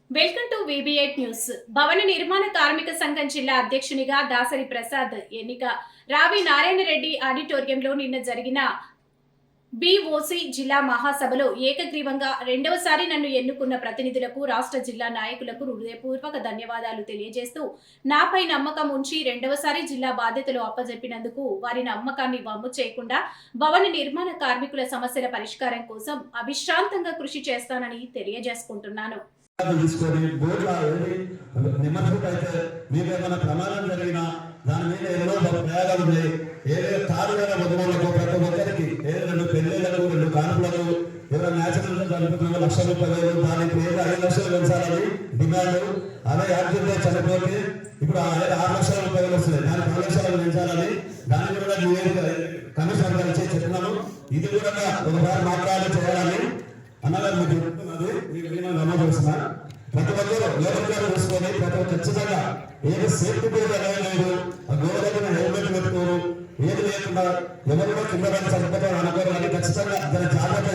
Welcome to VB8 news. భవన నిర్మాణ కార్మిక సంఘం జిల్లా అధ్యక్షునిగా దాసరి ప్రసాద్ ఎన్నిక. రావి నారాయణ రెడ్డి ఆడిటోరియంలో నిన్న జరిగిన BOC జిల్లా మహాసభలో ఏకగ్రీవంగా రెండవసారి నన్ను ఎన్నుకున్న ప్రతినిధులకు, రాష్ట్ర జిల్లా నాయకులకు హృదయపూర్వక ధన్యవాదాలు తెలియజేస్తూ, నాపై నమ్మకం ఉంచి రెండవసారి జిల్లా బాధ్యతలు అప్పజెప్పినందుకు వారి నమ్మకాన్ని వమ్ము చేయకుండా భవన నిర్మాణ కార్మికుల సమస్యల పరిష్కారం కోసం అవిశ్రాంతంగా కృషి చేస్తానని తెలియజేసుకుంటున్నాను. తీసుకొని బోర్డులో నిమ్మకం అయితే మీకు ఏమైనా ప్రమాదం జరిగినా దాని మీద ఎన్నో ప్రయోగాలు ఉన్నాయి. ఏదో తారుగా మగవాళ్ళకు ప్రతి ఒక్కరికి ఏదో 2 పెళ్లిళ్లకు 2 కానుకలకు ఏదో న్యాచురల్ కలుపుతున్న ₹1,00,000 దానికి ఏదో 5 లక్షలు పెంచాలని డిమాండ్. అదే యాక్సిడెంట్ చనిపోతే ఇప్పుడు 6,00,000 వస్తుంది, దానికి 10 లక్షలు పెంచాలని దాన్ని కూడా కమిషన్ కలిసి చెప్తున్నాము. ఇది కూడా ఒకసారి మాట్లాడి చేయాలని అన్నగారు మీకు చెప్తున్నది. మీకు నేను నమ్మకస్తున్నా. ప్రతి ఒక్కరు లేబర్ చూసుకొని ప్రతి ఒక్క ఖచ్చితంగా ఏది సేఫ్టీ బోర్డు అనేది లేదు, ఆ గోడ దగ్గర హెల్మెట్ పెట్టుకోరు, ఏది లేకుండా ఎవరు కూడా కింద చనిపోతారు అనుకోరు. కానీ ఖచ్చితంగా దాని జాగ్రత్త